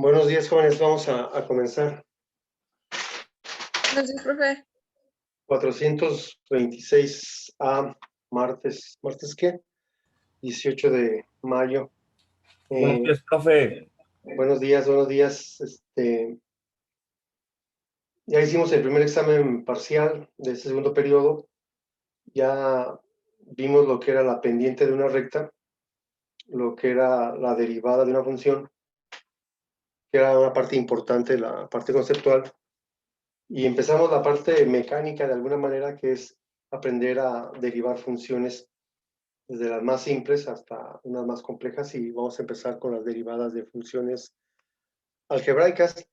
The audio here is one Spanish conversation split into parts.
Buenos días, jóvenes. Vamos a comenzar. Buenos días, profe. 426A, martes. ¿Martes qué? 18 de mayo. Buenos días, profe. Buenos días, buenos días. Ya hicimos el primer examen parcial de este segundo periodo. Ya vimos lo que era la pendiente de una recta, lo que era la derivada de una función, que era una parte importante, la parte conceptual. Y empezamos la parte mecánica de alguna manera, que es aprender a derivar funciones desde las más simples hasta unas más complejas, y vamos a empezar con las derivadas de funciones algebraicas.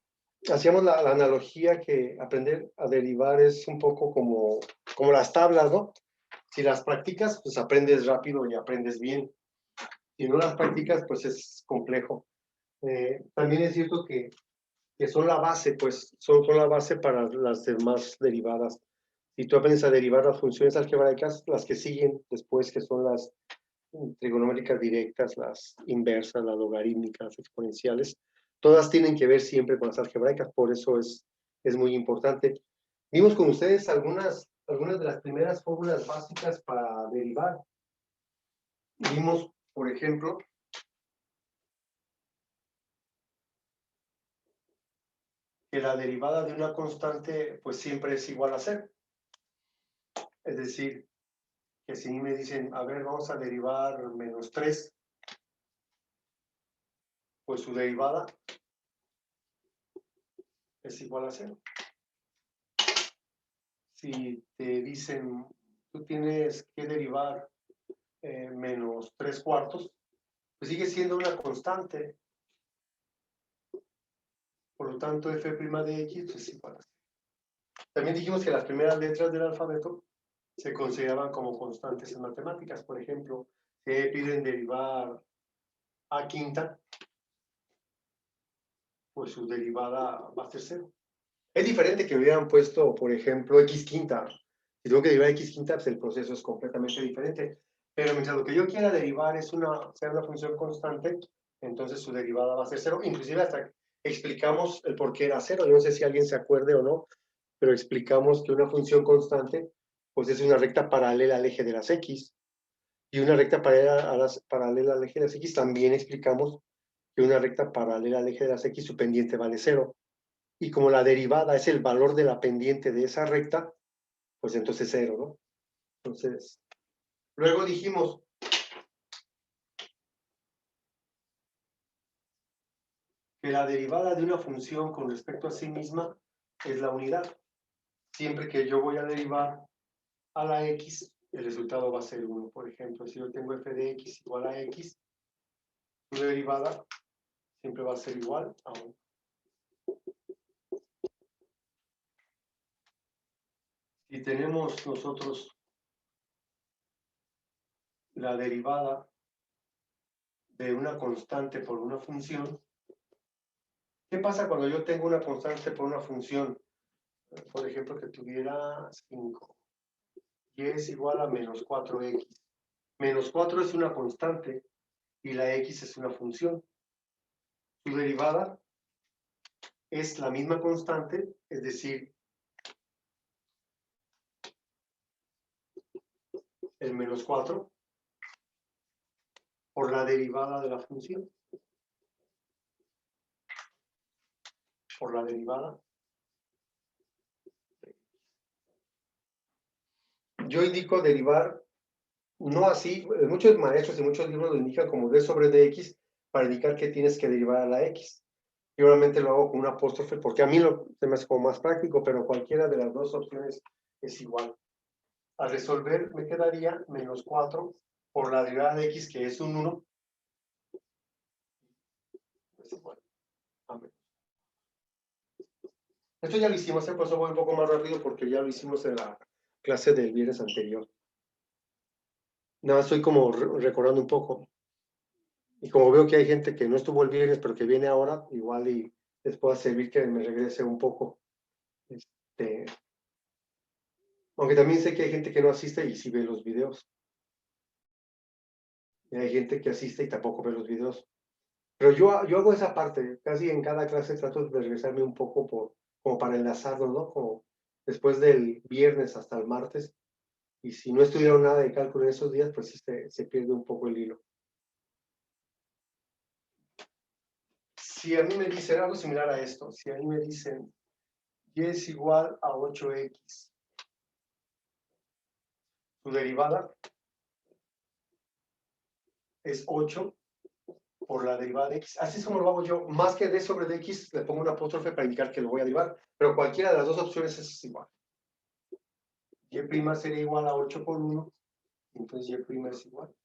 Hacíamos la analogía que aprender a derivar es un poco como las tablas, ¿no? Si las practicas, pues aprendes rápido y aprendes bien. Si no las practicas, pues es complejo. También es cierto que son la base, pues son la base para las demás derivadas. Si tú aprendes a derivar las funciones algebraicas, las que siguen después, que son las trigonométricas directas, las inversas, las logarítmicas, las exponenciales, todas tienen que ver siempre con las algebraicas, por eso es muy importante. Vimos con ustedes algunas de las primeras fórmulas básicas para derivar. Vimos, por ejemplo, que la derivada de una constante pues siempre es igual a cero. Es decir, que si me dicen, a ver, vamos a derivar -3, pues su derivada es igual a 0. Si te dicen, tú tienes que derivar -3/4, pues sigue siendo una constante. Por lo tanto, f' de x es igual a 0. También dijimos que las primeras letras del alfabeto se consideraban como constantes en matemáticas. Por ejemplo, si piden derivar a quinta, pues su derivada va a ser 0. Es diferente que me hubieran puesto, por ejemplo, x quinta. Si tengo que derivar x quinta, pues el proceso es completamente diferente. Pero mientras lo que yo quiera derivar sea una función constante, entonces su derivada va a ser 0. Inclusive hasta explicamos el por qué era 0. Yo no sé si alguien se acuerde o no, pero explicamos que una función constante pues es una recta paralela al eje de las x. Y una recta paralela al eje de las x también explicamos que una recta paralela al eje de las x, su pendiente vale 0. Y como la derivada es el valor de la pendiente de esa recta, pues entonces 0, ¿no? Entonces, luego dijimos que la derivada de una función con respecto a sí misma es la unidad. Siempre que yo voy a derivar a la x, el resultado va a ser 1. Por ejemplo, si yo tengo f de x igual a x, su derivada siempre va a ser igual a 1. Si tenemos nosotros la derivada de una constante por una función, ¿qué pasa cuando yo tengo una constante por una función? Por ejemplo, que tuviera 5. Y es igual a -4x. -4 es una constante y la x es una función. Su derivada es la misma constante, es decir, el -4 por la derivada de la función. Por la derivada. Yo indico derivar, no así, muchos maestros y muchos libros lo indican como d sobre dx para indicar que tienes que derivar a la x. Yo realmente lo hago con un apóstrofe porque a mí se me hace como más práctico, pero cualquiera de las dos opciones es igual. Al resolver me quedaría -4 por la derivada de x, que es un 1. Es igual a menos. Esto ya lo hicimos, por eso voy un poco más rápido porque ya lo hicimos en la clase del viernes anterior. Nada, estoy como recordando un poco. Y como veo que hay gente que no estuvo el viernes, pero que viene ahora, igual y les pueda servir que me regrese un poco. Aunque también sé que hay gente que no asiste y sí ve los videos. Y hay gente que asiste y tampoco ve los videos. Pero yo hago esa parte, casi en cada clase trato de regresarme un poco como para enlazarlo, ¿no? Como después del viernes hasta el martes. Y si no estudiaron nada de cálculo en esos días, pues sí se pierde un poco el hilo. Si a mí me dicen algo similar a esto, si a mí me dicen y es igual a 8x, su derivada es 8 por la derivada de x. Así es como lo hago yo. Más que d sobre dx, le pongo un apóstrofe para indicar que lo voy a derivar. Pero cualquiera de las dos opciones es igual. Y' sería igual a 8 por 1. Entonces y' es igual,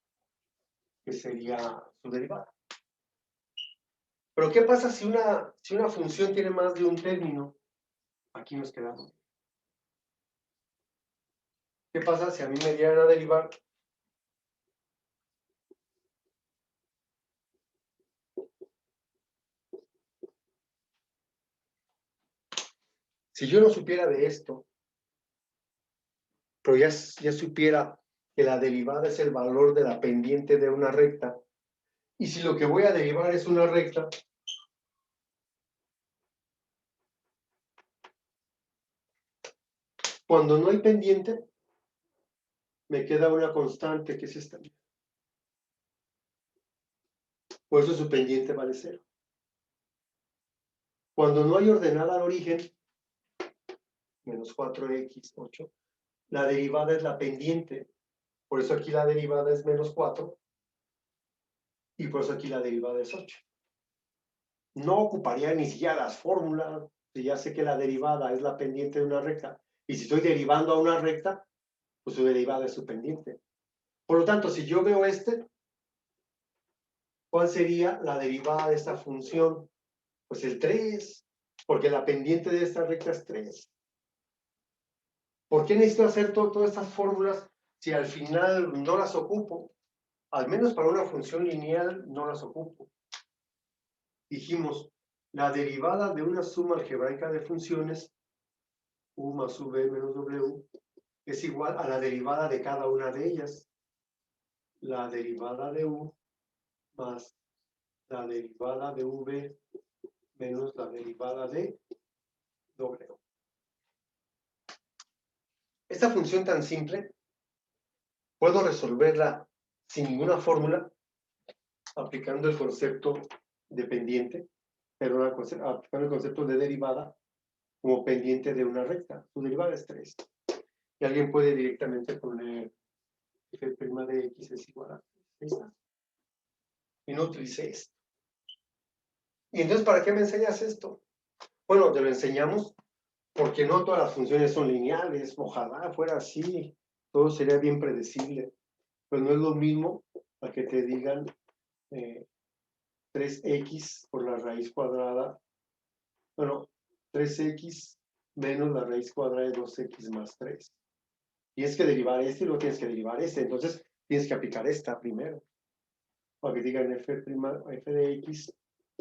que sería su derivada. Pero ¿qué pasa si una función tiene más de un término? Aquí nos quedamos. ¿Qué pasa si a mí me dieran a derivar si yo no supiera de esto, pero ya supiera que la derivada es el valor de la pendiente de una recta, y si lo que voy a derivar es una recta, cuando no hay pendiente, me queda una constante que es esta. Por eso su pendiente vale 0. Cuando no hay ordenada al origen, menos 4x, 8, la derivada es la pendiente. Por eso aquí la derivada es menos 4, y por eso aquí la derivada es 8. No ocuparía ni siquiera las fórmulas, si ya sé que la derivada es la pendiente de una recta, y si estoy derivando a una recta, pues su derivada es su pendiente. Por lo tanto, si yo veo ¿cuál sería la derivada de esta función? Pues el 3, porque la pendiente de esta recta es 3. ¿Por qué necesito hacer todas estas fórmulas si al final no las ocupo? Al menos para una función lineal no las ocupo. Dijimos, la derivada de una suma algebraica de funciones, u más v menos w, es igual a la derivada de cada una de ellas. La derivada de u más la derivada de v menos la derivada de w. Esta función tan simple, puedo resolverla sin ninguna fórmula, aplicando el concepto de pendiente, pero aplicando el concepto de derivada como pendiente de una recta. Su derivada es 3. Y alguien puede directamente poner f' de x es igual a 3. Y no utilicé esto. ¿Y entonces para qué me enseñas esto? Bueno, te lo enseñamos porque no todas las funciones son lineales. Ojalá fuera así, todo sería bien predecible. Pero no es lo mismo a que te digan 3x por la raíz cuadrada, bueno, 3x menos la raíz cuadrada de 2x más 3. Tienes que derivar este y luego tienes que derivar este. Entonces tienes que aplicar esta primero. Para que digan f de x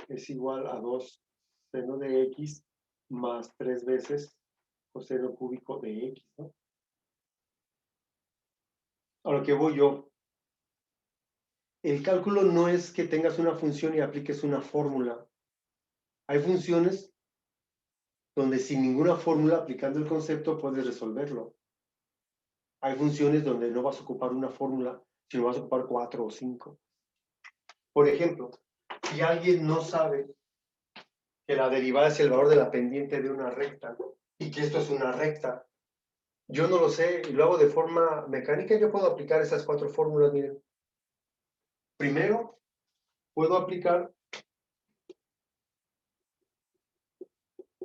es igual a 2 seno de x más 3 veces coseno cúbico de x, ¿no? A lo que voy yo. El cálculo no es que tengas una función y apliques una fórmula. Hay funciones donde sin ninguna fórmula, aplicando el concepto, puedes resolverlo. Hay funciones donde no vas a ocupar una fórmula, sino vas a ocupar 4 o 5. Por ejemplo, si alguien no sabe que la derivada es el valor de la pendiente de una recta y que esto es una recta, yo no lo sé y lo hago de forma mecánica, yo puedo aplicar esas 4 fórmulas, miren. Primero, puedo aplicar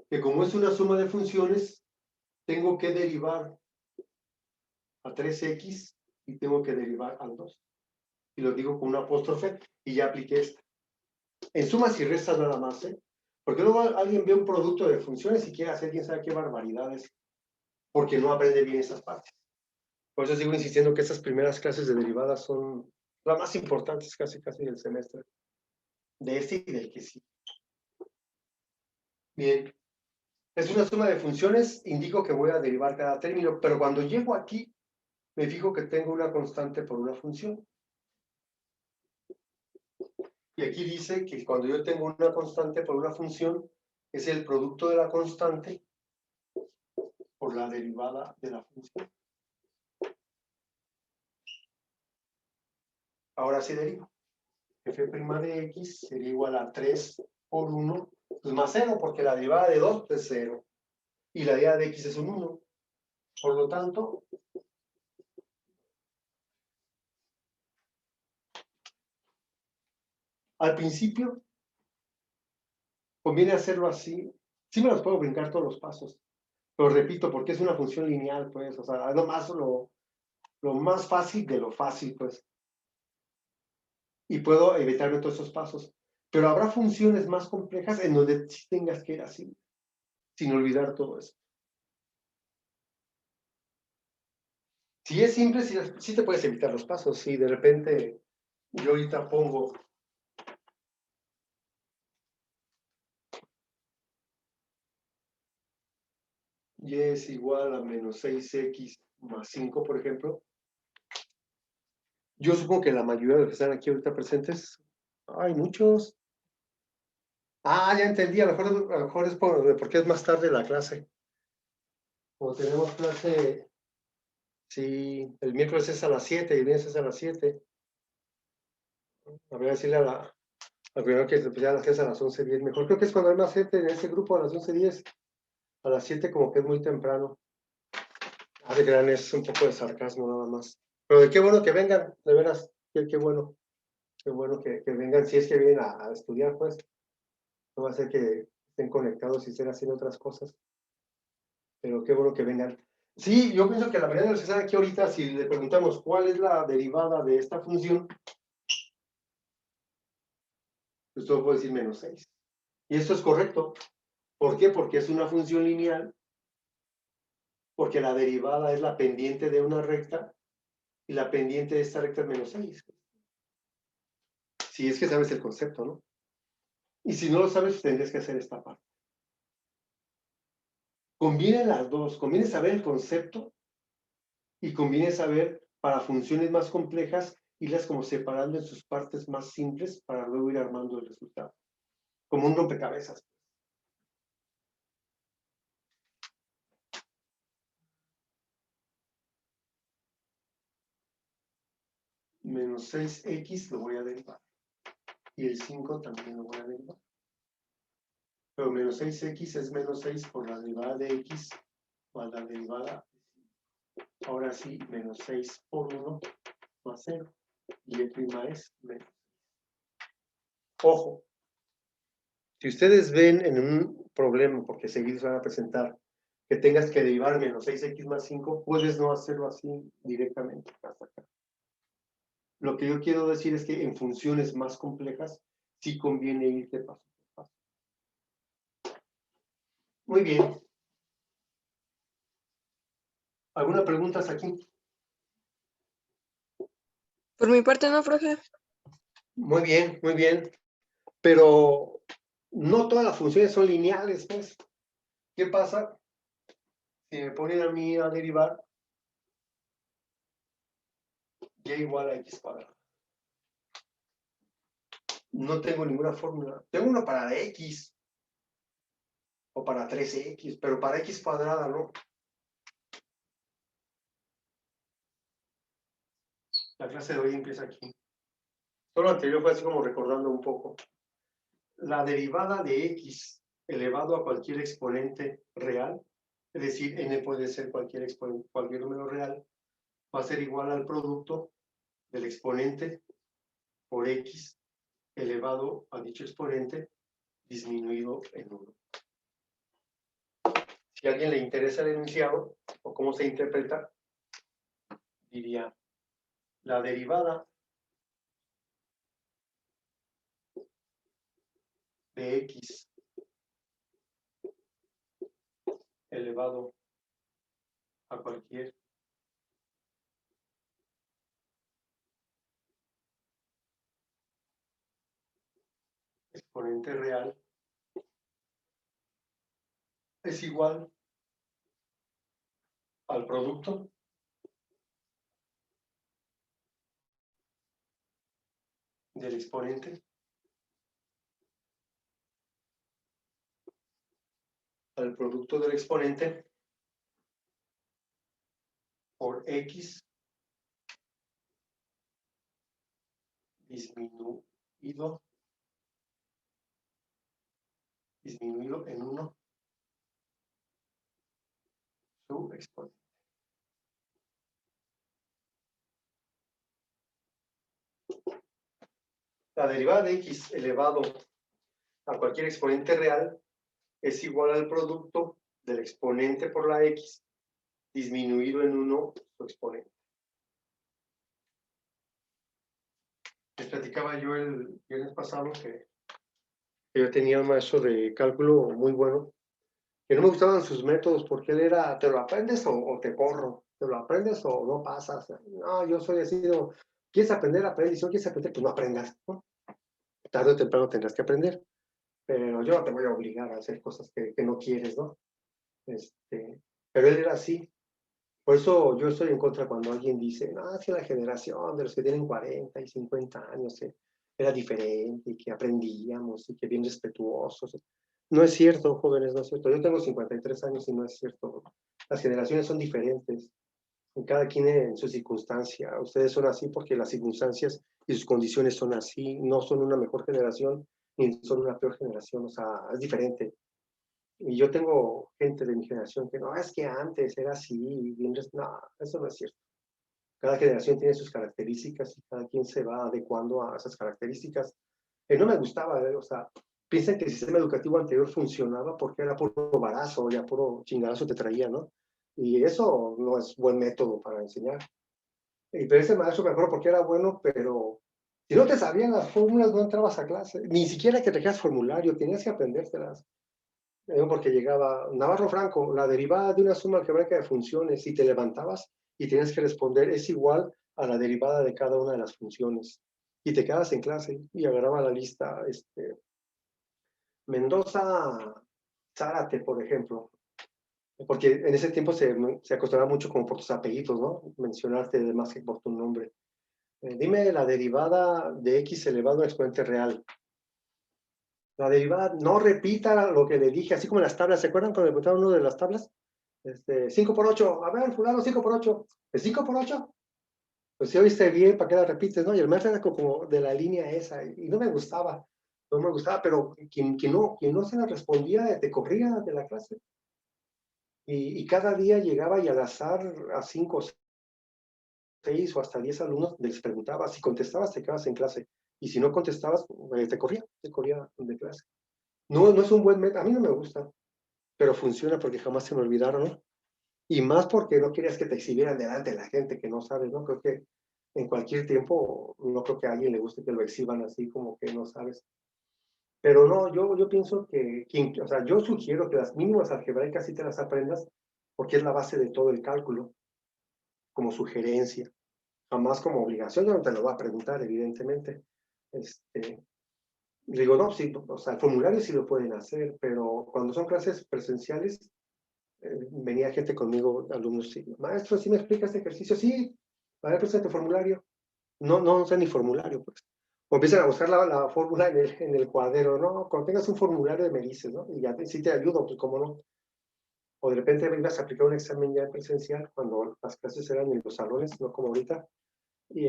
que como es una suma de funciones, tengo que derivar a 3x y tengo que derivar al 2. Y lo digo con un apóstrofe y ya apliqué esto. En sumas y restas nada más, ¿eh? Porque luego alguien ve un producto de funciones y quiere hacer quién sabe qué barbaridades, porque no aprende bien esas partes. Por eso sigo insistiendo que estas primeras clases de derivadas son las más importantes casi del semestre. De este y del que sí. Bien. Es una suma de funciones, indico que voy a derivar cada término, pero cuando llego aquí, me fijo que tengo una constante por una función. Y aquí dice que cuando yo tengo una constante por una función, es el producto de la constante por la derivada de la función. Ahora sí derivo. F' de x sería igual a 3 por 1, pues más 0, porque la derivada de 2 es 0. Y la derivada de x es un 1. Por lo tanto, al principio, conviene hacerlo así. Sí me los puedo brincar todos los pasos. Pero repito, porque es una función lineal, pues, o sea, es lo más fácil de lo fácil, pues. Y puedo evitarme todos esos pasos. Pero habrá funciones más complejas en donde sí tengas que ir así, sin olvidar todo eso. Si es simple, sí te puedes evitar los pasos. Si de repente yo ahorita pongo y es igual a menos 6x más 5, por ejemplo, yo supongo que la mayoría de los que están aquí ahorita presentes, hay muchos. Ah, ya entendí, a lo mejor es porque es más tarde la clase. Como tenemos clase, sí, el miércoles es a las 7 y el viernes es a las 7. A ver, decirle al primero que ya las clases a las 11:10. Mejor creo que es cuando hay más gente en ese grupo a las 11:10. A las 7 como que es muy temprano. Ah, de gran es un poco de sarcasmo nada más. Pero de qué bueno que vengan, de veras. Qué bueno. Qué bueno que vengan, si es que vienen a estudiar, pues. No va a ser que estén conectados y estén haciendo otras cosas. Pero qué bueno que vengan. Sí, yo pienso que la mayoría de los que están aquí ahorita, si le preguntamos cuál es la derivada de esta función, pues todo puede decir menos 6. Y esto es correcto. ¿Por qué? Porque es una función lineal, porque la derivada es la pendiente de una recta, y la pendiente de esta recta es menos 6. Si es que sabes el concepto, ¿no? Y si no lo sabes, tendrías que hacer esta parte. Conviene las dos, conviene saber el concepto y conviene saber para funciones más complejas irlas como separando en sus partes más simples para luego ir armando el resultado. Como un rompecabezas. Menos 6x lo voy a derivar. Y el 5 también lo voy a derivar. Pero menos 6x es menos 6 por la derivada de x más la derivada. Ahora sí, menos 6 por 1 más 0. Y el prima es menos. Ojo, si ustedes ven en un problema, porque seguidos van a presentar, que tengas que derivar menos 6x más 5, puedes no hacerlo así directamente hasta acá. Lo que yo quiero decir es que en funciones más complejas sí conviene irte paso por paso. Muy bien. ¿Alguna pregunta hasta aquí? Por mi parte no, profe. Muy bien, muy bien. Pero no todas las funciones son lineales, pues. ¿Qué pasa si me ponen a mí a derivar y igual a x cuadrado? No tengo ninguna fórmula. Tengo una para x o para 13x, pero para x cuadrada no. La clase de hoy empieza aquí. Todo lo anterior fue así como recordando un poco. La derivada de x elevado a cualquier exponente real, es decir, n puede ser cualquier exponente, cualquier número real, va a ser igual al producto del exponente por x elevado a dicho exponente disminuido en 1. Si a alguien le interesa el enunciado o cómo se interpreta, diría la derivada de x elevado a cualquier exponente real es igual al producto del exponente al producto del exponente por x disminuido en 1 su exponente. La derivada de x elevado a cualquier exponente real es igual al producto del exponente por la x disminuido en 1 su exponente. Les platicaba yo el viernes pasado que yo tenía un maestro de cálculo muy bueno, que no me gustaban sus métodos porque él era, ¿te lo aprendes o te corro? ¿Te lo aprendes o no pasas? No, yo soy así, no, ¿quieres aprender? Aprende, y si no quieres aprender, pues no aprendas, ¿no? Tarde o temprano tendrás que aprender, pero yo no te voy a obligar a hacer cosas que no quieres, ¿no? Pero él era así. Por eso yo estoy en contra cuando alguien dice, no, es que la generación de los que tienen 40 y 50 años era diferente y que aprendíamos y que bien respetuosos. No es cierto, jóvenes, no es cierto. Yo tengo 53 años y no es cierto. Las generaciones son diferentes. Cada quien en su circunstancia. Ustedes son así porque las circunstancias y sus condiciones son así. No son una mejor generación ni son una peor generación. O sea, es diferente. Y yo tengo gente de mi generación que no, es que antes era así. No, eso no es cierto. Cada generación tiene sus características y cada quien se va adecuando a esas características. No me gustaba, o sea, piensan que el sistema educativo anterior funcionaba porque era puro barazo, ya puro chingadazo te traía, ¿no? Y eso no es buen método para enseñar. Y pero ese maestro me acuerdo porque era bueno, pero si no te sabían las fórmulas no entrabas a clase, ni siquiera que trajeras formulario, tenías que aprendértelas. Porque llegaba Navarro Franco, la derivada de una suma algebraica de funciones, y te levantabas y tenías que responder, es igual a la derivada de cada una de las funciones. Y te quedabas en clase y agarraba la lista, Mendoza Zárate, por ejemplo, porque en ese tiempo se acostumbraba mucho como por tus apellidos, ¿no? Mencionarte más que por tu nombre. Dime la derivada de x elevado a exponente real. La derivada, no repita lo que le dije, así como en las tablas, ¿se acuerdan cuando le preguntaron uno de las tablas? 5 por 8, a ver, fulano, 5 por 8, ¿es 5 por 8? Pues si oíste bien, ¿para qué la repites, no? Y el maestro era como de la línea esa, y no me gustaba, pero quien no se la respondía, te corría de la clase. Y cada día llegaba y al azar a 5, 6 o hasta 10 alumnos les preguntaba, si contestabas te quedabas en clase, y si no contestabas, te corría de clase. No es un buen método, a mí no me gusta, pero funciona porque jamás se me olvidaron, ¿no? Y más porque no querías que te exhibieran delante de la gente que no sabes, ¿no? Creo que en cualquier tiempo, no creo que a alguien le guste que lo exhiban así como que no sabes. Pero no, yo pienso o sea, yo sugiero que las mínimas algebraicas sí te las aprendas porque es la base de todo el cálculo, como sugerencia, jamás como obligación. Yo no te lo voy a preguntar, evidentemente. Digo, no, sí, o sea, el formulario sí lo pueden hacer, pero cuando son clases presenciales, venía gente conmigo, alumnos, sí, maestro, ¿sí me explica este ejercicio? Sí, a ver, presenta el formulario. No sé ni formulario, pues. O empiezan a buscar la fórmula en el cuadro, ¿no? Cuando tengas un formulario me dices, ¿no? Y ya sí te ayudo, pues cómo no. O de repente vengas a aplicar un examen ya en presencial, cuando las clases eran en los salones, no como ahorita, y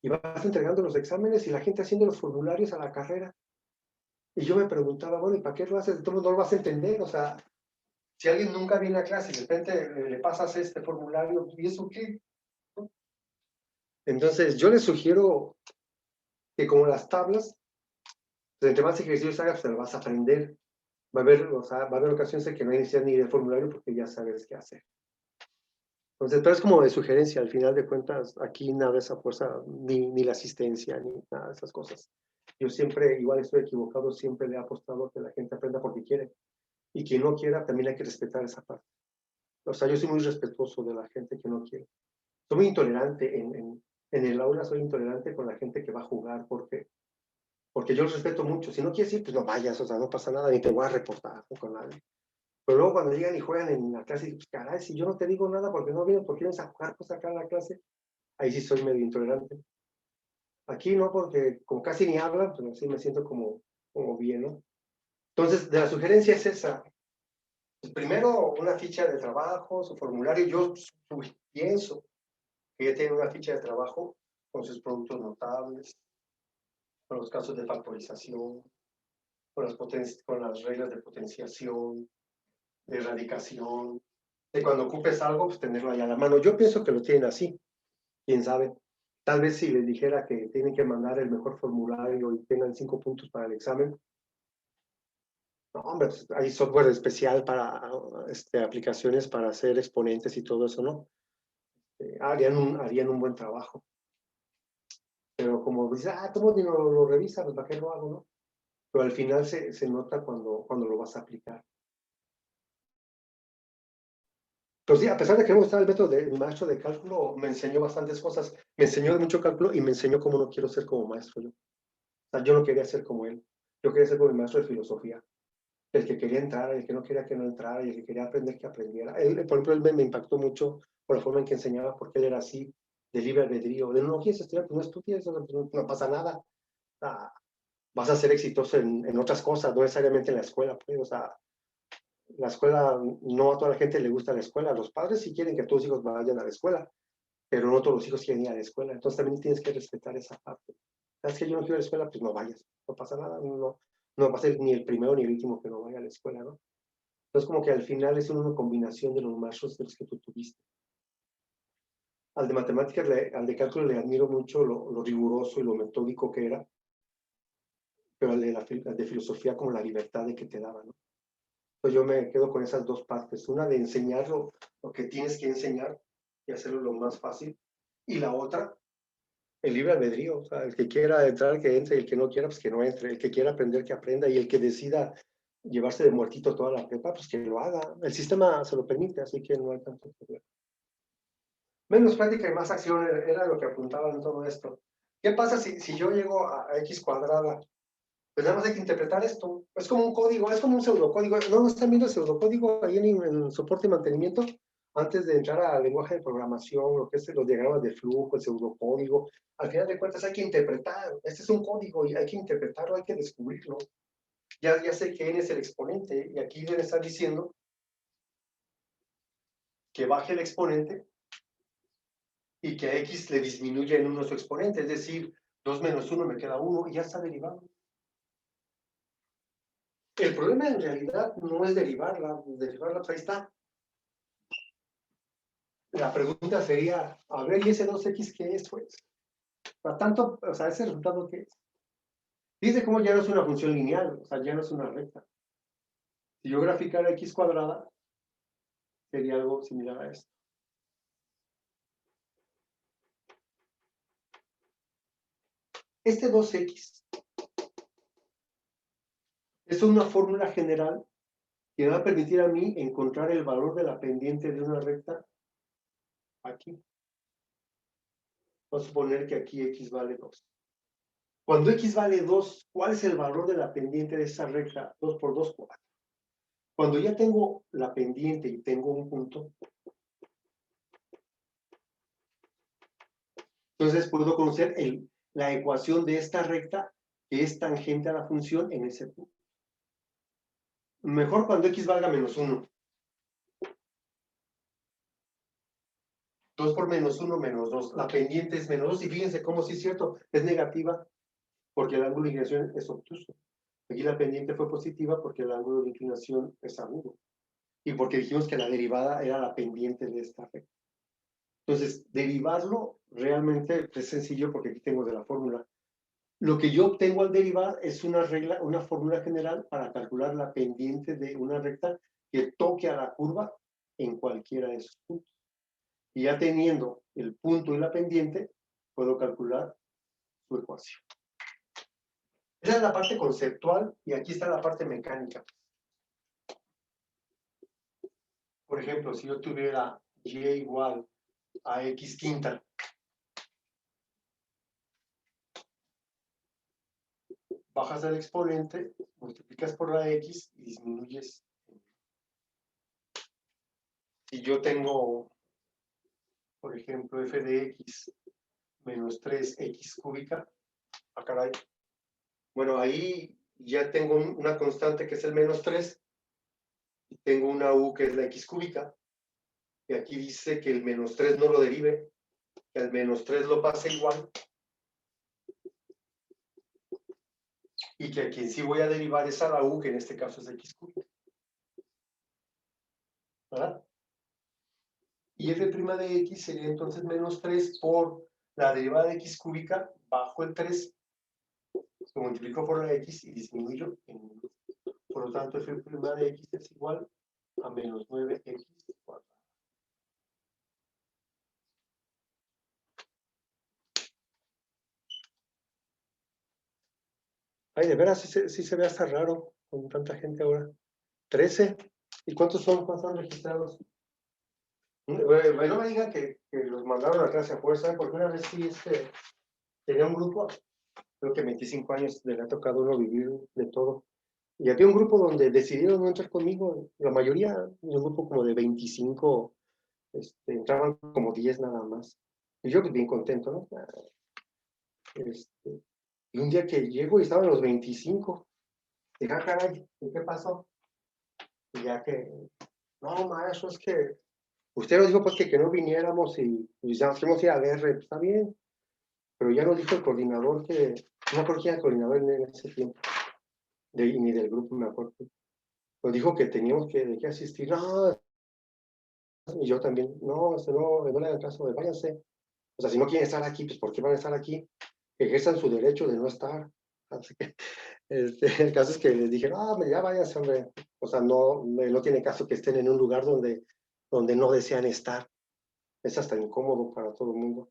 y vas entregando los exámenes y la gente haciendo los formularios a la carrera. Y yo me preguntaba, bueno, ¿y para qué lo haces? Todo el mundo lo vas a entender, o sea, si alguien nunca viene a clase y de repente le pasas este formulario, ¿y eso qué? Entonces, yo les sugiero que como las tablas, pues entre más ejercicios hagas, te lo vas a aprender. Va a haber ocasiones en que no hay necesidad ni de formulario porque ya sabes qué hacer. Entonces, pero es como de sugerencia, al final de cuentas, aquí nada de esa fuerza, ni la asistencia, ni nada de esas cosas. Yo siempre, igual estoy equivocado, siempre le he apostado a que la gente aprenda porque quiere. Y quien no quiera, también hay que respetar esa parte. O sea, yo soy muy respetuoso de la gente que no quiere. Soy muy intolerante en el aula, soy intolerante con la gente que va a jugar porque yo los respeto mucho. Si no quieres ir, pues no vayas, o sea, no pasa nada, ni te voy a reportar, ¿no? Con nadie. Pero luego cuando llegan y juegan en la clase, pues caray, si yo no te digo nada porque no vienes, porque vienes a jugar, pues acá en la clase, ahí sí soy medio intolerante. Aquí no, porque como casi ni hablan, pues sí me siento como bien, ¿no? Entonces, de la sugerencia es esa, Pues primero una ficha de trabajo, su formulario. Yo pienso que ya tiene una ficha de trabajo con sus productos notables, con los casos de factorización, con las reglas de potenciación, de erradicación, de cuando ocupes algo, pues tenerlo ahí a la mano. Yo pienso que lo tienen así, quién sabe. Tal vez si les dijera que tienen que mandar el mejor formulario y tengan 5 puntos para el examen. No, hombre, pues hay software especial para aplicaciones para hacer exponentes y todo eso, ¿no? Harían un buen trabajo. Pero como dices, ¿cómo ni lo revisas? Pues, ¿para qué lo hago, no? Pero al final se nota cuando lo vas a aplicar. Pues sí, a pesar de que me gustaba el método del maestro de cálculo, me enseñó bastantes cosas. Me enseñó de mucho cálculo y me enseñó cómo no quiero ser como maestro yo. O sea, yo no quería ser como él. Yo quería ser como el maestro de filosofía. El que quería entrar, el que no quería que no entrara, y el que quería aprender que aprendiera. Por ejemplo, él me impactó mucho por la forma en que enseñaba, porque él era así, de libre albedrío. De no quieres estudiar, pues no estudies, no pasa nada. Vas a ser exitoso en otras cosas, no necesariamente en la escuela, pues. O sea, la escuela, no a toda la gente le gusta la escuela. Los padres sí quieren que todos los hijos vayan a la escuela, pero no todos los hijos quieren ir a la escuela. Entonces también tienes que respetar esa parte. ¿Sabes que yo no quiero ir a la escuela? Pues no vayas, no pasa nada, no va a ser ni el primero ni el último que no vaya a la escuela, ¿no? Entonces como que al final es una combinación de los maestros de los que tú tuviste. Al de matemáticas, al de cálculo le admiro mucho lo riguroso y lo metódico que era, pero al de filosofía como la libertad de que te daba, ¿no? Entonces yo me quedo con esas dos partes, una de enseñar lo que tienes que enseñar y hacerlo lo más fácil, y la otra, el libre albedrío. O sea, el que quiera entrar, que entre, y el que no quiera, pues que no entre, el que quiera aprender, que aprenda, y el que decida llevarse de muertito toda la prepa, pues que lo haga. El sistema se lo permite, así que no hay tanto problema. Menos práctica y más acción era lo que apuntaba en todo esto. ¿Qué pasa si yo llego a X cuadrada? Pues nada más hay que interpretar esto. Es como un código, es como un pseudocódigo. ¿No están viendo el pseudocódigo ahí en soporte y mantenimiento? Antes de entrar al lenguaje de programación, lo que es los diagramas de flujo, el pseudocódigo. Al final de cuentas hay que interpretar. Este es un código y hay que interpretarlo, hay que descubrirlo. Ya sé que n es el exponente y aquí debe estar diciendo que baje el exponente y que a x le disminuye en 1 su exponente. Es decir, 2 menos 1 me queda 1 y ya está derivado. El problema en realidad no es derivarla, pues ahí está. La pregunta sería, a ver, ¿y ese 2x qué es, pues? Por tanto, o sea, ¿ese resultado qué es? Dice cómo ya no es una función lineal, o sea, ya no es una recta. Si yo graficara x cuadrada, sería algo similar a esto. Este 2x es una fórmula general que me va a permitir a mí encontrar el valor de la pendiente de una recta aquí. Vamos a suponer que aquí x vale 2. Cuando x vale 2, ¿cuál es el valor de la pendiente de esa recta? 2 por 2, 4. Cuando ya tengo la pendiente y tengo un punto, entonces puedo conocer la ecuación de esta recta que es tangente a la función en ese punto. Mejor cuando x valga menos 1. 2 por menos 1, menos 2. La pendiente es menos 2 y fíjense cómo sí es cierto, es negativa porque el ángulo de inclinación es obtuso. Aquí la pendiente fue positiva porque el ángulo de inclinación es agudo. Y porque dijimos que la derivada era la pendiente de esta recta. Entonces, derivarlo realmente es sencillo porque aquí tengo de la fórmula. Lo que yo obtengo al derivar es una regla, una fórmula general para calcular la pendiente de una recta que toque a la curva en cualquiera de esos puntos. Y ya teniendo el punto y la pendiente, puedo calcular su ecuación. Esa es la parte conceptual y aquí está la parte mecánica. Por ejemplo, si yo tuviera y igual a x quinta, bajas el exponente, multiplicas por la x y disminuyes. Si yo tengo, por ejemplo, f de x menos 3x cúbica, caray. Bueno, ahí ya tengo una constante que es el menos 3, y tengo una U que es la X cúbica, y aquí dice que el -3 no lo derive, que al -3 lo pase igual, y que a quien sí voy a derivar es a la U, que en este caso es X cúbica. ¿Verdad? Y f' de X sería entonces -3 por la derivada de X cúbica bajo el 3, lo multiplico por la X y disminuyo en 1. Por lo tanto, f' de X es igual a -9X cuadrado. Ay, de veras, sí se ve hasta raro con tanta gente ahora. 13. ¿Y cuántos son registrados? Bueno, no me digan que los mandaron a clase a fuerza, porque una vez sí tenía un grupo, creo que 25 años le ha tocado uno vivir de todo. Y había un grupo donde decidieron no entrar conmigo, la mayoría, un grupo como de 25, entraban como 10 nada más. Y yo pues bien contento, ¿no? Y un día que llego y estaban los 25, dije, ah, caray, ¿qué pasó? Y ya que, no, maestro, es que usted nos dijo pues que no viniéramos y ya nos fuimos a ir a ver, pues, está bien, pero ya nos dijo el coordinador que, no me acuerdo quién era el coordinador en ese tiempo, ni del grupo, me acuerdo. Nos dijo que teníamos que asistir, no, y yo también, no, no le hagan caso, váyanse. O sea, si no quieren estar aquí, pues ¿por qué van a estar aquí? Ejerzan su derecho de no estar. Así que el caso es que les dije, no, ya váyanse, hombre. O sea, no tiene caso que estén en un lugar donde no desean estar. Es hasta incómodo para todo el mundo.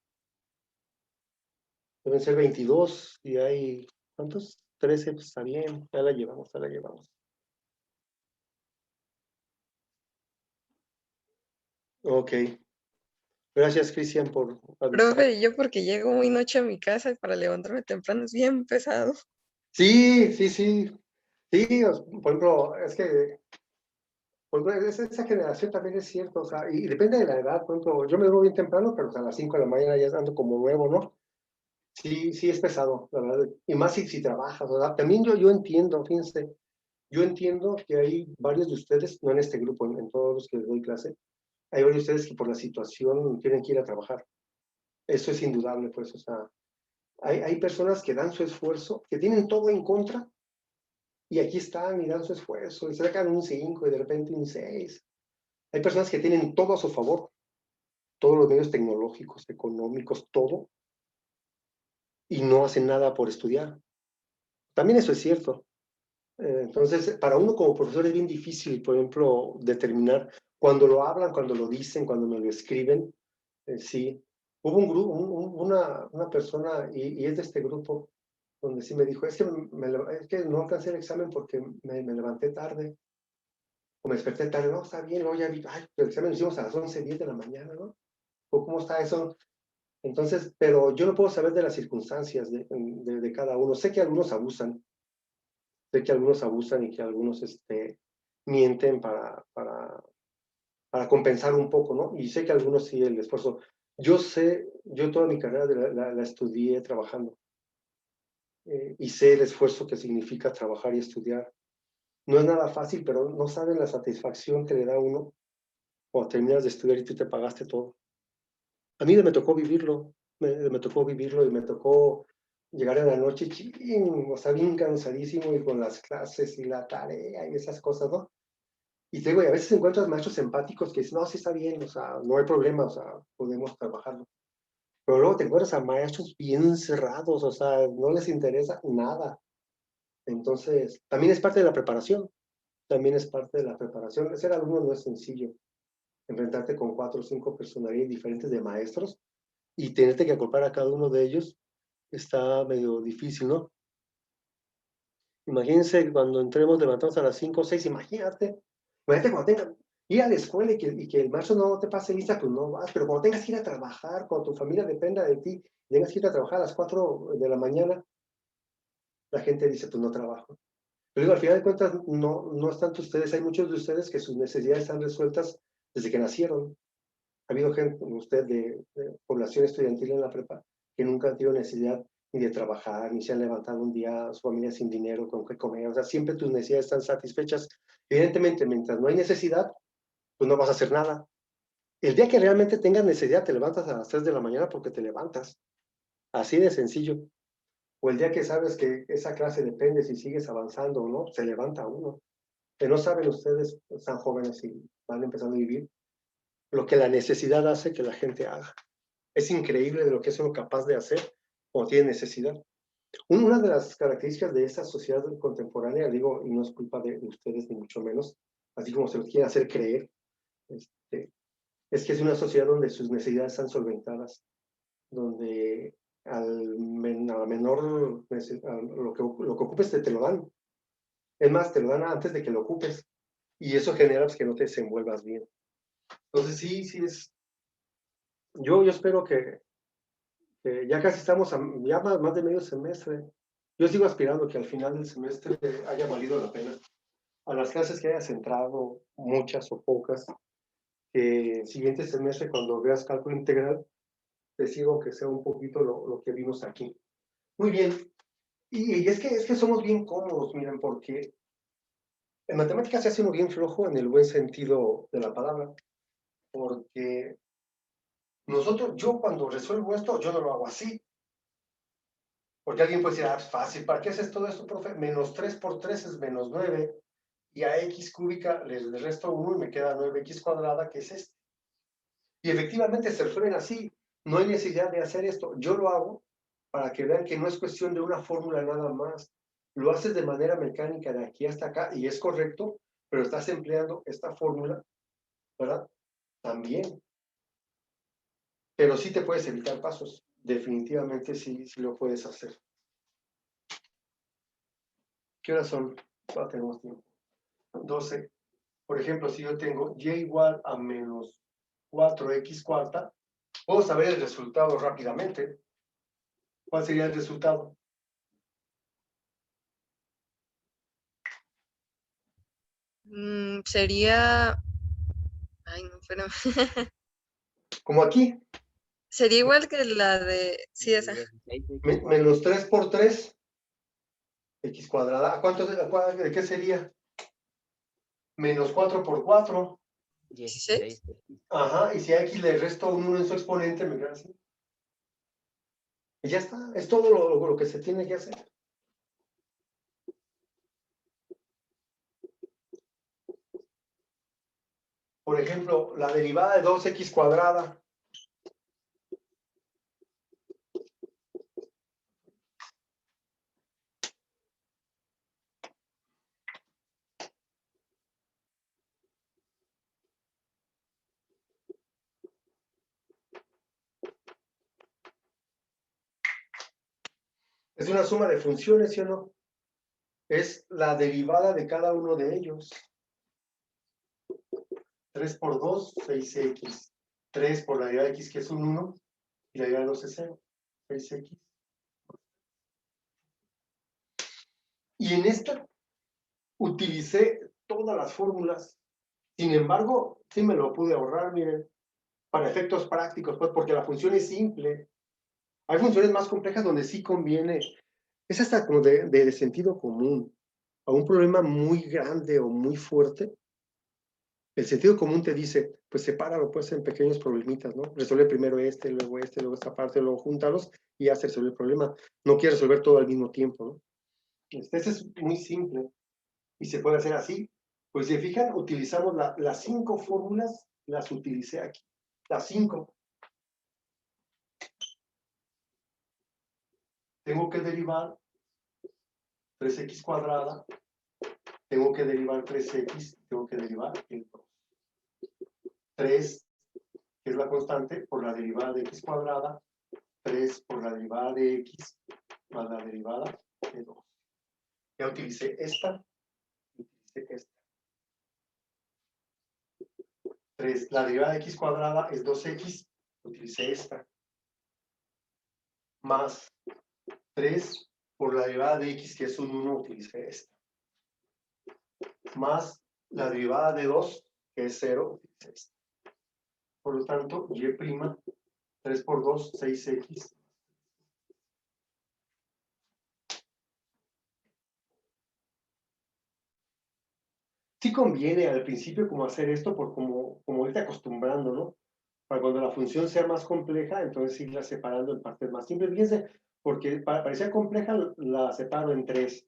Deben ser 22 y hay, ¿cuántos? 13, pues está bien, ya la llevamos, ya la llevamos. Ok. Gracias, Cristian, por avisar. Profe, yo porque llego muy noche a mi casa y para levantarme temprano es bien pesado. Sí. Sí, por ejemplo, es que esa generación también es cierto, o sea, y depende de la edad, por ejemplo, yo me duermo bien temprano, pero a las 5 de la mañana ya ando como nuevo, ¿no? Sí es pesado, la verdad, y más si trabajas, ¿verdad? También yo entiendo, fíjense, yo entiendo que hay varios de ustedes, no en este grupo, en todos los que les doy clase, hay varios de ustedes que por la situación tienen que ir a trabajar. Eso es indudable, pues, o sea, hay personas que dan su esfuerzo, que tienen todo en contra, y aquí están y dan su esfuerzo, y sacan un 5 y de repente un 6. Hay personas que tienen todo a su favor, todos los medios tecnológicos, económicos, todo, y no hacen nada por estudiar. También eso es cierto. Entonces, para uno como profesor es bien difícil, por ejemplo, determinar cuando lo hablan, cuando lo dicen, cuando me lo escriben. Sí, hubo un grupo, una persona, y es de este grupo, donde sí me dijo, es que no alcancé el examen porque me levanté tarde, o me desperté tarde, no, está bien, luego ya vi, ay, el examen lo hicimos a las 11:10 de la mañana, ¿no? ¿O cómo está eso? Entonces, pero yo no puedo saber de las circunstancias de cada uno. Sé que algunos abusan y que algunos mienten para compensar un poco, ¿no? Y sé que algunos sí el esfuerzo. Yo toda mi carrera la estudié trabajando y sé el esfuerzo que significa trabajar y estudiar. No es nada fácil, pero no saben la satisfacción que le da a uno cuando terminas de estudiar y tú te pagaste todo. A mí me tocó vivirlo, me tocó vivirlo y me tocó llegar en la noche, o sea, bien cansadísimo y con las clases y la tarea y esas cosas, ¿no? Y te digo, y a veces encuentras maestros empáticos que dicen, no, sí está bien, o sea, no hay problema, o sea, podemos trabajarlo. Pero luego te encuentras a maestros bien cerrados, o sea, no les interesa nada. Entonces, también es parte de la preparación, Ser alumno no es sencillo. Enfrentarte con 4 o 5 personalidades diferentes de maestros y tenerte que acoplar a cada uno de ellos está medio difícil, ¿no? Imagínense cuando entremos levantados a las 5 o 6, imagínate cuando tengas, ir a la escuela y que el maestro no te pase lista, pues no vas, pero cuando tengas que ir a trabajar, cuando tu familia dependa de ti, tengas que ir a trabajar a las 4 de la mañana, la gente dice, pues no trabajo. Pero digo, al final de cuentas, no es tanto ustedes, hay muchos de ustedes que sus necesidades están resueltas desde que nacieron. Ha habido gente, como usted, de población estudiantil en la prepa, que nunca han tenido necesidad ni de trabajar, ni se han levantado un día su familia sin dinero, con qué comer. O sea, siempre tus necesidades están satisfechas. Evidentemente, mientras no hay necesidad, pues no vas a hacer nada. El día que realmente tengas necesidad, te levantas a las 3 de la mañana porque te levantas. Así de sencillo. O el día que sabes que esa clase depende si sigues avanzando o no, se levanta uno. Que no saben ustedes, están jóvenes y van empezando a vivir, lo que la necesidad hace que la gente haga. Es increíble de lo que es uno capaz de hacer cuando tiene necesidad. Una de las características de esta sociedad contemporánea, digo, y no es culpa de ustedes ni mucho menos, así como se lo quieren hacer creer, es que es una sociedad donde sus necesidades están solventadas, donde a la menor, lo que ocupes te lo dan. Es más, te lo dan antes de que lo ocupes. Y eso genera pues, que no te desenvuelvas bien. Entonces sí es. Yo espero que ya casi estamos, ya más de medio semestre. Yo sigo aspirando que al final del semestre haya valido la pena. A las clases que hayas entrado, muchas o pocas, que el siguiente semestre, cuando veas cálculo integral, te sigo que sea un poquito lo que vimos aquí. Muy bien. Y es que somos bien cómodos, miren, porque en matemáticas se hace uno bien flojo en el buen sentido de la palabra, porque yo cuando resuelvo esto, yo no lo hago así. Porque alguien puede decir, es fácil, ¿para qué haces todo esto, profe? Menos 3 por 3 es menos 9, y a x cúbica le resto 1 y me queda 9x cuadrada, que es este. Y efectivamente se resuelven así, no hay necesidad de hacer esto. Yo lo hago para que vean que no es cuestión de una fórmula nada más. Lo haces de manera mecánica de aquí hasta acá, y es correcto, pero estás empleando esta fórmula, ¿verdad? También. Pero sí te puedes evitar pasos. Definitivamente sí lo puedes hacer. ¿Qué horas son? No tenemos tiempo. 12. Por ejemplo, si yo tengo y igual a menos 4x cuarta, puedo saber el resultado rápidamente. ¿Cuál sería el resultado? Sería... Ay, no, pero... Como aquí, Sería igual que la de... Sí, esa. menos 3 por 3, x cuadrada. ¿De qué sería? Menos 4 por 4. 16. Ajá, y si a x le resto un 1 en su exponente, me queda así. Y ya está, es todo lo que se tiene que hacer. Por ejemplo, la derivada de 2x cuadrada. Es una suma de funciones, ¿sí o no? Es la derivada de cada uno de ellos. 3 por 2, 6x. 3 por la derivada de x, que es un 1, y la derivada de 2 es 0, 6x. Y en esta utilicé todas las fórmulas. Sin embargo, sí me lo pude ahorrar, miren, para efectos prácticos, pues, porque la función es simple. Hay funciones más complejas donde sí conviene. Es hasta como de sentido común. A un problema muy grande o muy fuerte, el sentido común te dice, pues sepáralo pues en pequeños problemitas, ¿no? Resuelve primero luego esta parte, luego júntalos y ya se resuelve el problema. No quieres resolver todo al mismo tiempo, ¿no? Este es muy simple y se puede hacer así. Pues si se fijan, utilizamos las 5 fórmulas, las utilicé aquí. Las 5. Tengo que derivar 3x cuadrada, tengo que derivar 3x, tengo que derivar el 2. 3, que es la constante, por la derivada de x cuadrada, 3 por la derivada de x más la derivada de 2. Ya utilicé esta, utilicé esta. 3, la derivada de x cuadrada es 2x, utilicé esta. Más 3 por la derivada de x, que es un 1, utilicé esta. Más la derivada de 2, que es 0, utilicé esta. Por lo tanto, y', 3 por 2, 6x. Sí conviene al principio como hacer esto por como irte acostumbrando, ¿no? Para cuando la función sea más compleja, entonces irla separando en partes más simples. Fíjense, porque parecía compleja, la separo en tres.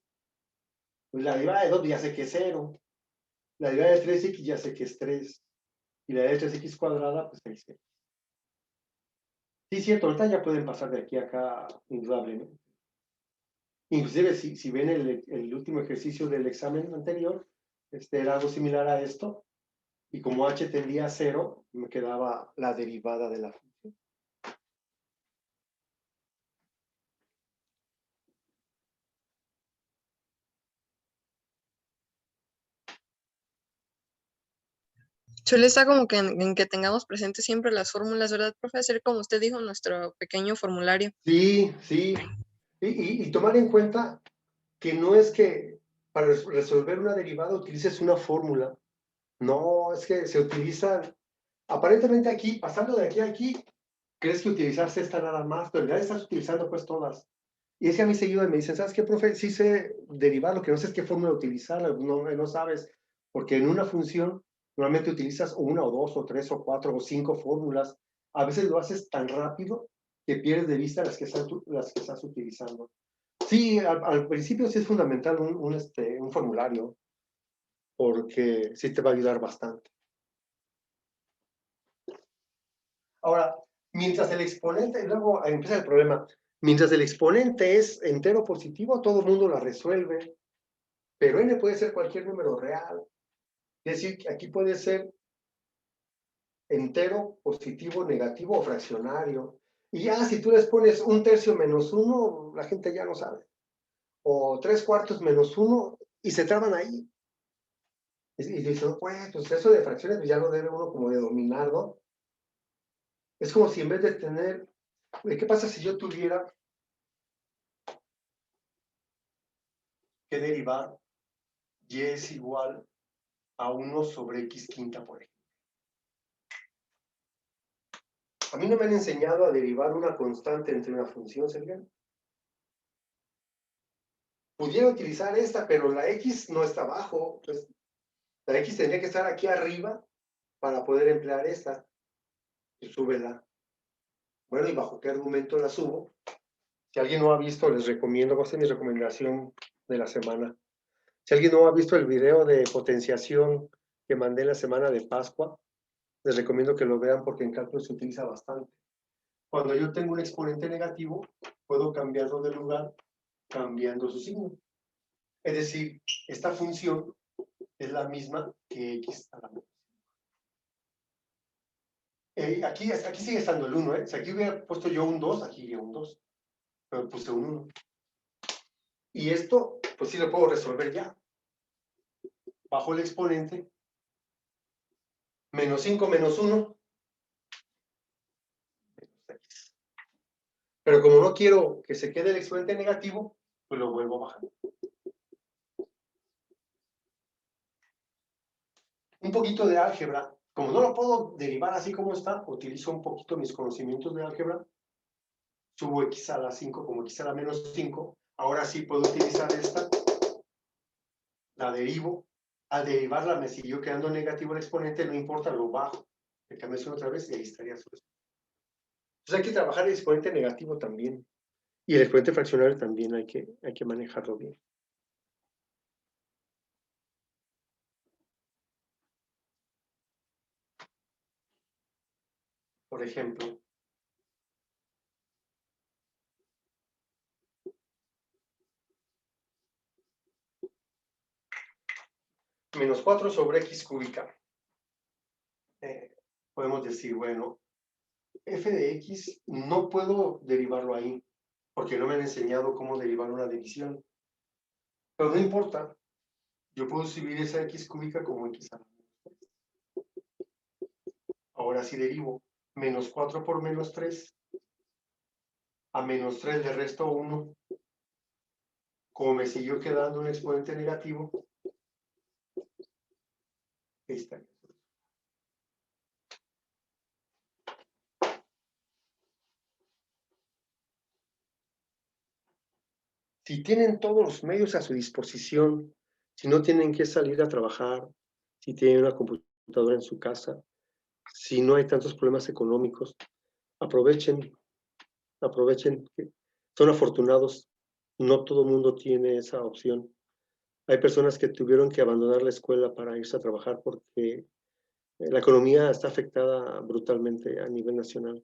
Pues la derivada de 2 ya sé que es 0. La derivada de 3x ya sé que es 3. Y la de 3x cuadrada, pues 6x. Sí, cierto, ahorita ya pueden pasar de aquí a acá indudablemente. Inclusive, si ven el último ejercicio del examen anterior, era algo similar a esto, y como h tendía a 0, me quedaba la derivada de la función. Suele estar como que en que tengamos presentes siempre las fórmulas, ¿verdad, profe? Hacer como usted dijo, nuestro pequeño formulario. Sí, sí. Y tomar en cuenta que no es que para resolver una derivada utilices una fórmula. No, es que se utiliza, aparentemente aquí, pasando de aquí a aquí, crees que utilizaste esta nada más, pero ya estás utilizando pues todas. Y es que a mí seguido me dicen, ¿sabes qué, profe? Sí sé derivar, lo que no sé es qué fórmula utilizar, no sabes, porque en una función normalmente utilizas una o dos o tres o cuatro o cinco fórmulas. A veces lo haces tan rápido que pierdes de vista las que estás utilizando. Sí, al principio sí es fundamental un formulario, porque sí te va a ayudar bastante. Ahora, mientras el exponente, luego empieza el problema, mientras el exponente es entero positivo, todo el mundo la resuelve, pero n puede ser cualquier número real. Es decir, que aquí puede ser entero, positivo, negativo o fraccionario. Y ya si tú les pones 1/3 menos 1, la gente ya no sabe. O 3/4 menos 1, y se traban ahí. Y dicen, pues eso de fracciones pues ya lo debe uno como de dominar, ¿no? Es como si en vez de tener, ¿qué pasa si yo tuviera que derivar y es igual a 1 sobre x quinta, por ejemplo? A mí no me han enseñado a derivar una constante entre una función, ¿serían? Pudiera utilizar esta, pero la x no está abajo. Pues, la x tendría que estar aquí arriba para poder emplear esta. Y súbela. Bueno, ¿y bajo qué argumento la subo? Si alguien no ha visto, les recomiendo, va a ser mi recomendación de la semana. Si alguien no ha visto el video de potenciación que mandé la semana de Pascua, les recomiendo que lo vean porque en cálculo se utiliza bastante. Cuando yo tengo un exponente negativo, puedo cambiarlo de lugar cambiando su signo. Es decir, esta función es la misma que x a la menos 5. Aquí sigue estando el 1, ¿eh? Si aquí hubiera puesto yo un 2, aquí iría un 2. Pero puse un 1. Y esto, pues sí lo puedo resolver ya. Bajo el exponente, menos 5 menos 1, menos 6. Pero como no quiero que se quede el exponente negativo, pues lo vuelvo a bajar. Un poquito de álgebra. Como no lo puedo derivar así como está, utilizo un poquito mis conocimientos de álgebra. Subo x a la 5 como x a la menos 5. Ahora sí puedo utilizar esta. La derivo. Al derivarla me siguió quedando negativo el exponente, no importa, lo bajo. Le cambio eso otra vez y ahí estaría su respuesta. Entonces hay que trabajar el exponente negativo también. Y el exponente fraccionario también hay que manejarlo bien. Por ejemplo, menos 4 sobre x cúbica. Podemos decir, bueno, f de x no puedo derivarlo ahí, porque no me han enseñado cómo derivar una división. Pero no importa, yo puedo escribir esa x cúbica como x a la menos 3. Ahora sí derivo, menos 4 por menos 3, a menos 3 le resto 1. Como me siguió quedando un exponente negativo, ahí está. Si tienen todos los medios a su disposición, si no tienen que salir a trabajar, si tienen una computadora en su casa, si no hay tantos problemas económicos, aprovechen, que son afortunados, no todo el mundo tiene esa opción. Hay personas que tuvieron que abandonar la escuela para irse a trabajar porque la economía está afectada brutalmente a nivel nacional.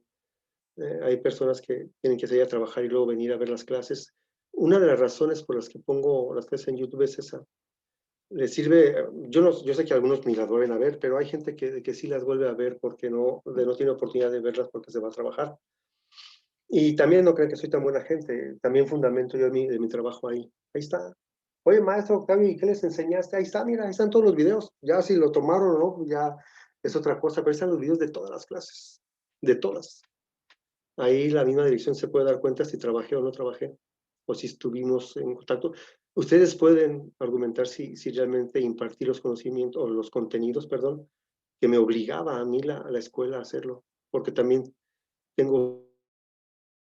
Hay personas que tienen que salir a trabajar y luego venir a ver las clases. Una de las razones por las que pongo las clases en YouTube es esa. Les sirve, yo sé que algunos ni las vuelven a ver, pero hay gente que sí las vuelve a ver porque no tiene oportunidad de verlas porque se va a trabajar. Y también no creen que soy tan buena gente, también fundamento yo de mi trabajo ahí. Ahí está. Oye, maestro Octavio, ¿y qué les enseñaste? Ahí está, mira, ahí están todos los videos. Ya si lo tomaron o no, ya es otra cosa, pero ahí están los videos de todas las clases, de todas. Ahí la misma dirección se puede dar cuenta si trabajé o no trabajé, o si estuvimos en contacto. Ustedes pueden argumentar si realmente impartí los conocimientos, o los contenidos, perdón, que me obligaba a mí la escuela a hacerlo, porque también tengo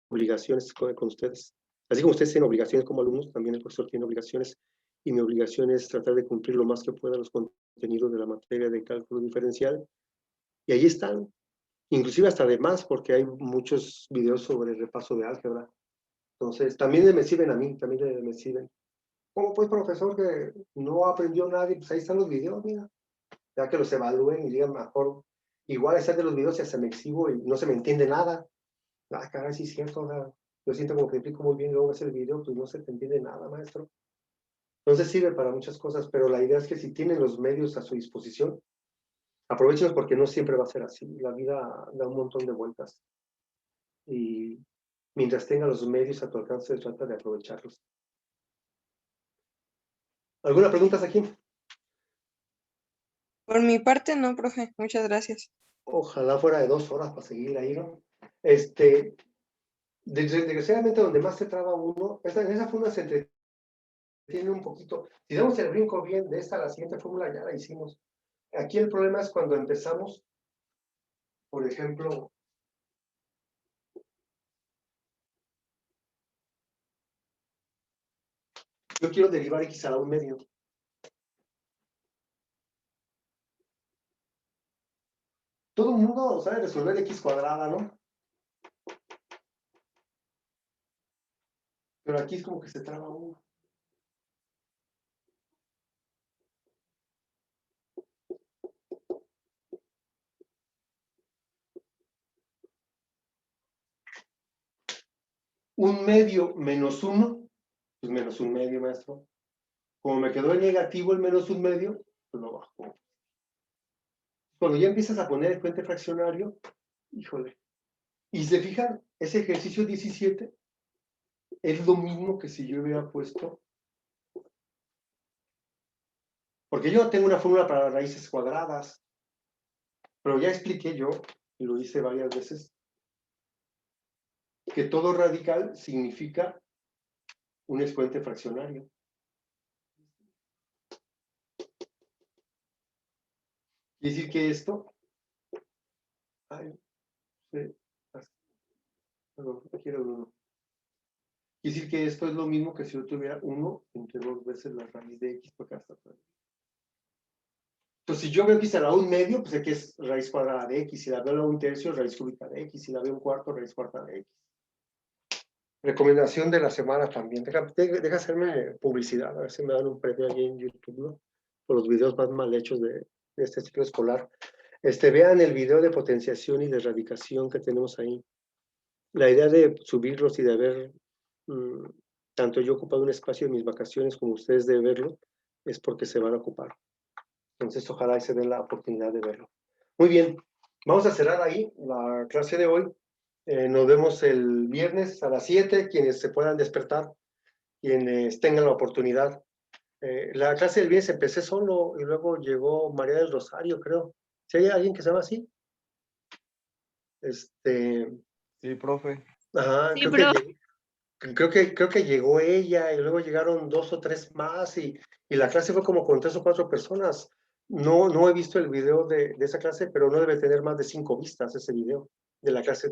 obligaciones con ustedes. Así como ustedes tienen obligaciones como alumnos, también el profesor tiene obligaciones, y mi obligación es tratar de cumplir lo más que pueda los contenidos de la materia de cálculo diferencial, y ahí están, inclusive hasta de más, porque hay muchos videos sobre el repaso de álgebra. Entonces, también me sirven a mí, también me sirven. ¿Cómo pues, profesor, que no aprendió nadie? Pues ahí están los videos, mira. Ya que los evalúen y digan mejor, igual están de los videos y hasta me exhibo y no se me entiende nada. Ah, caray, sí es cierto, o sea, yo siento como que explico muy bien, luego ves el video, pues no se te entiende nada, maestro. Entonces sirve para muchas cosas, pero la idea es que si tienen los medios a su disposición, aprovechenlos porque no siempre va a ser así. La vida da un montón de vueltas. Y mientras tenga los medios a tu alcance, trata de aprovecharlos. ¿Alguna pregunta aquí? Por mi parte, no, profe. Muchas gracias. Ojalá fuera de 2 horas para seguir ahí, ¿no? Desgraciadamente, donde más se traba uno, en esa fórmula se entretiene un poquito. Si damos el brinco bien de esta a la siguiente fórmula, ya la hicimos. Aquí el problema es cuando empezamos, por ejemplo, yo quiero derivar x a la 1/2. Todo el mundo sabe resolver x cuadrada, ¿no? Pero aquí es como que se traba uno. Un medio menos 1, pues menos 1/2, maestro. Como me quedó en negativo el menos 1/2, pues lo bajo. Cuando ya empiezas a poner el puente fraccionario, híjole. Y se fijan, ese ejercicio 17 es lo mismo que si yo hubiera puesto, porque yo tengo una fórmula para raíces cuadradas, pero ya expliqué yo, y lo hice varias veces, que todo radical significa un exponente fraccionario. Quiere decir que esto, perdón, quiero uno. Quiere decir que esto es lo mismo que si yo tuviera 1 entre 2 veces la raíz de x por acá. Entonces, si yo veo x a la 1/2, pues aquí es raíz cuadrada de x. Si la veo a la 1/3, raíz cúbica de x. Si la veo a 1/4, raíz cuarta de x. Recomendación de la semana también. Deja hacerme publicidad, a ver si me dan un premio allí en YouTube, ¿no? Por los videos más mal hechos de este ciclo escolar. Vean el video de potenciación y de radicación que tenemos ahí. La idea de subirlos y de ver, tanto yo he ocupado un espacio en mis vacaciones como ustedes de verlo, es porque se van a ocupar. Entonces, ojalá se den la oportunidad de verlo. Muy bien, vamos a cerrar ahí la clase de hoy. Nos vemos el viernes a las 7, quienes se puedan despertar, quienes tengan la oportunidad. La clase del viernes empecé solo y luego llegó María del Rosario, creo. ¿Si hay alguien que se llama así? Sí, profe. Ajá, Sí, creo que llegó ella y luego llegaron 2 o 3 más y la clase fue como con 3 o 4 personas. No he visto el video de esa clase, pero no debe tener más de 5 vistas ese video de la clase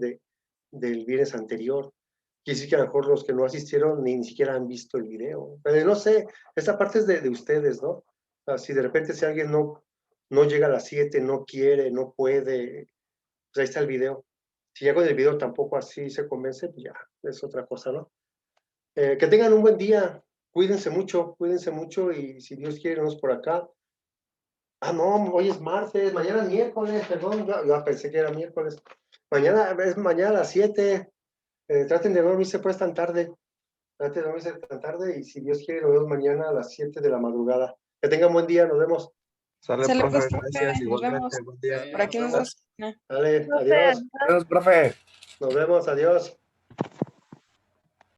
del viernes anterior. Quiere decir que a lo mejor los que no asistieron ni siquiera han visto el video. No sé, esa parte es de ustedes, ¿no? O sea, si de repente si alguien no no llega a las 7, no quiere, no puede, pues ahí está el video. Si ya con el video tampoco así se convence, pues ya, es otra cosa, ¿no? Que tengan un buen día, cuídense mucho y si Dios quiere, nos por acá. Ah, no, hoy es martes, mañana es miércoles, perdón, yo pensé que era miércoles. Mañana a las 7, traten de no dormirse pues tan tarde, y si Dios quiere, nos vemos mañana a las 7 de la madrugada. Que tengan buen día, nos vemos. Sale, Sale profe, pues, profe, gracias, nos vemos. igualmente, buen día. Por aquí nos vemos. Dale, Profe, adiós, Adiós, profe. nos vemos, adiós.